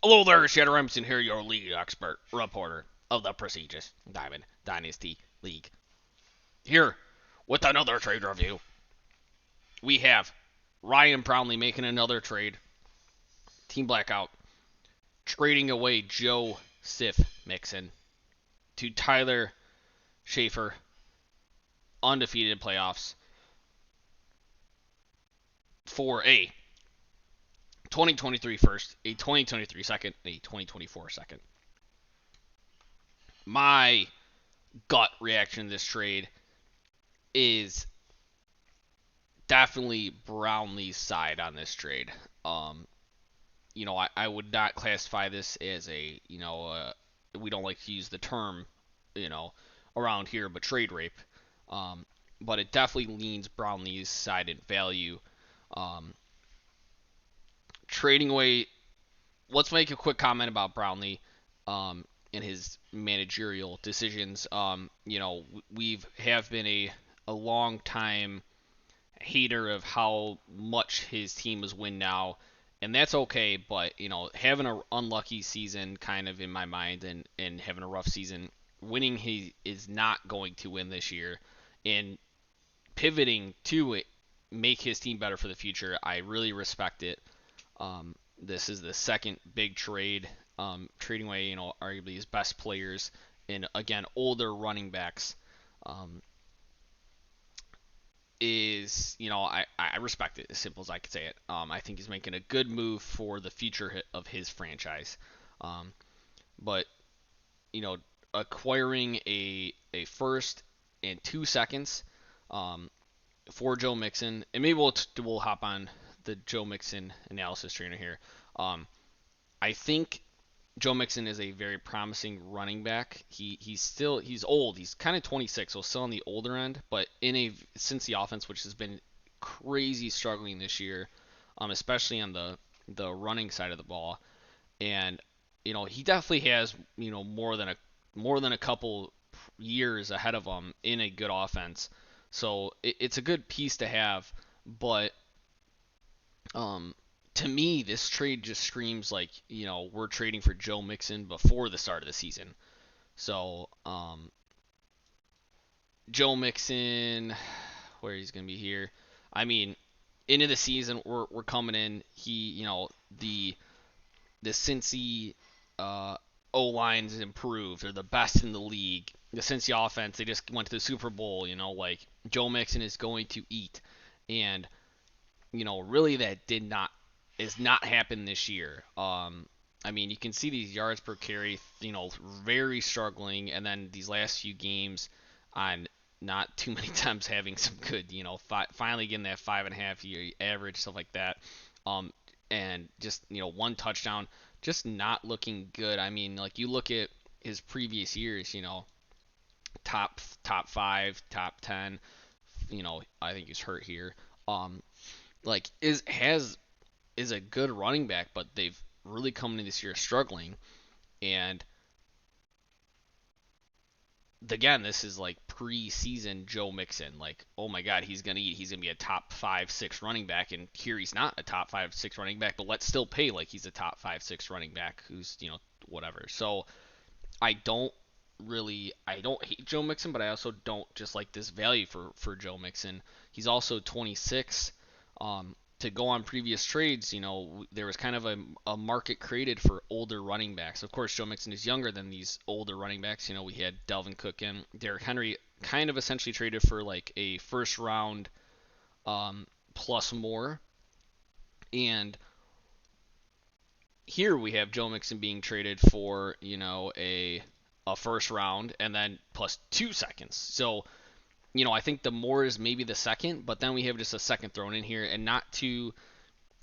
Hello there, Shadow Remington here, your league expert reporter of the Prestigious Diamond Dynasty League. Here with another trade review. We have Ryan Brownlee making another trade. Team Blackout trading away Joe Sif Mixon to Tyler Schaefer, undefeated playoffs, for a 2023 first, a 2023 second, and a 2024 second. My gut reaction to this trade is definitely Brownlee's side on this trade. Um, I would not classify this as we don't like to use the term, you know, around here, but trade rape. Um, but it definitely leans Brownlee's side in value. Um, Trading away, let's make a quick comment about Brownlee and his managerial decisions. We've have been a long time hater of how much his team was win now, and that's okay. But having an unlucky season, kind of in my mind, and having a rough season, winning he is not going to win this year, and pivoting to it, make his team better for the future. I really respect it. This is the second big trade, trading away arguably his best players and again older running backs. Um, I respect it, as simple as I could say it. I think he's making a good move for the future of his franchise. Um, but you know, acquiring a first and 2 seconds for Joe Mixon, and maybe we'll hop on the Joe Mixon analysis trainer here. Um, I think Joe Mixon is a very promising running back. He's old. He's kind of 26, so still on the older end. But in a Cincy offense, which has been crazy struggling this year, especially on the running side of the ball, and he definitely has more than a couple years ahead of him in a good offense. So it's a good piece to have, but um, to me, this trade just screams like, we're trading for Joe Mixon before the start of the season. So, Joe Mixon, where he's going to be here. I mean, into the season, we're coming in. The Cincy uh, O line's improved. They're the best in the league. The Cincy offense, they just went to the Super Bowl. Like Joe Mixon is going to eat, and really that did not is not happen this year. I mean, you can see these yards per carry, very struggling, and then these last few games on not too many times having some good, finally getting that 5.5 year average, stuff like that. Um, and just one touchdown, just not looking good. I mean, like you look at his previous years, top five, top 10. I think he's hurt here. Um, like is a good running back, but they've really come into this year struggling. And again, this is like preseason Joe Mixon. Like, oh my God, he's gonna eat. He's gonna be a top 5, 6 running back, and here he's not a top 5, 6 running back. But let's still pay like he's a top 5, 6 running back who's whatever. So I don't hate Joe Mixon, but I also don't just like this value for Joe Mixon. He's also 26. To go on previous trades, there was kind of a market created for older running backs. Of course, Joe Mixon is younger than these older running backs. We had Delvin Cook and Derrick Henry kind of essentially traded for like a first round plus more. And here we have Joe Mixon being traded for, a first round and then plus 2 seconds. So, I think the more is maybe the second, but then we have just a second thrown in here, and not to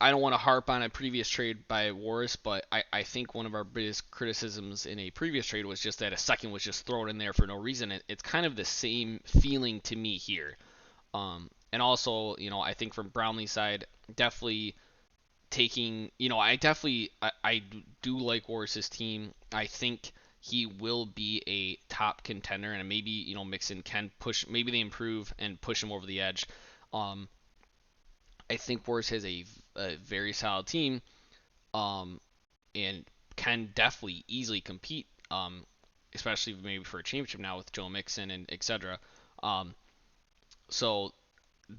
I don't want to harp on a previous trade by Warris, but I think one of our biggest criticisms in a previous trade was just that a second was just thrown in there for no reason. It's kind of the same feeling to me here. And also, I think from Brownlee's side, definitely taking, I do like Warris's team. I think he will be a top contender, and maybe, Mixon can push, maybe they improve and push him over the edge. Um, I think Warris has a very solid team, and can definitely easily compete, especially maybe for a championship now with Joe Mixon and etc. Um, so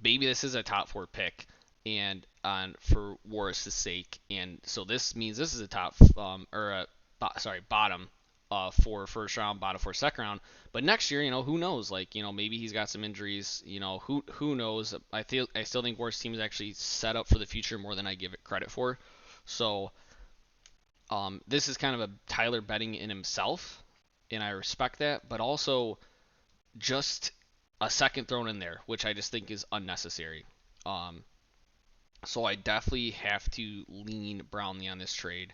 maybe this is a top 4 pick, and on for Warris's sake, and so this means this is a top or a bottom for first round, bottom for second round. But next year, who knows? Like, maybe he's got some injuries. Who knows? I still think Warris' team is actually set up for the future more than I give it credit for. So this is kind of a Tyler betting in himself, and I respect that. But also just a second thrown in there, which I just think is unnecessary. Um, so I definitely have to lean Brownlee on this trade.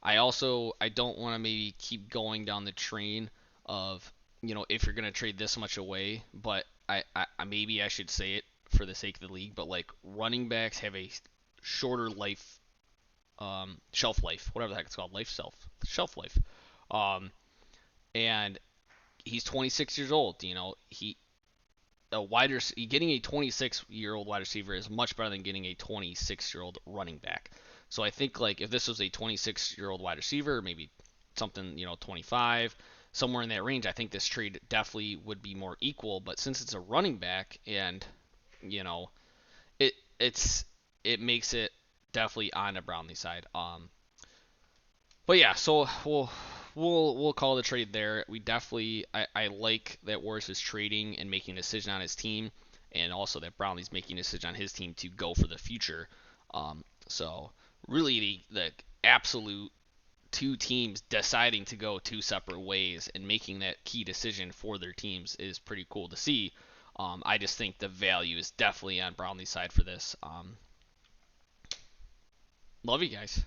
I don't want to maybe keep going down the train of if you're gonna trade this much away, but maybe I should say it for the sake of the league, but like running backs have a shorter life, shelf life, whatever the heck it's called, shelf life, um, and he's 26 years old. Getting a 26-year-old wide receiver is much better than getting a 26-year-old running back. So I think like if this was a 26-year-old wide receiver, maybe something 25, somewhere in that range, I think this trade definitely would be more equal. But since it's a running back, and you know it it's it makes it definitely on the Brownlee side. But yeah, so we'll call the trade there. We definitely I like that Warris is trading and making a decision on his team, and also that Brownlee's making a decision on his team to go for the future. So really the absolute two teams deciding to go two separate ways and making that key decision for their teams is pretty cool to see. I just think the value is definitely on Brownlee's side for this. Love you guys.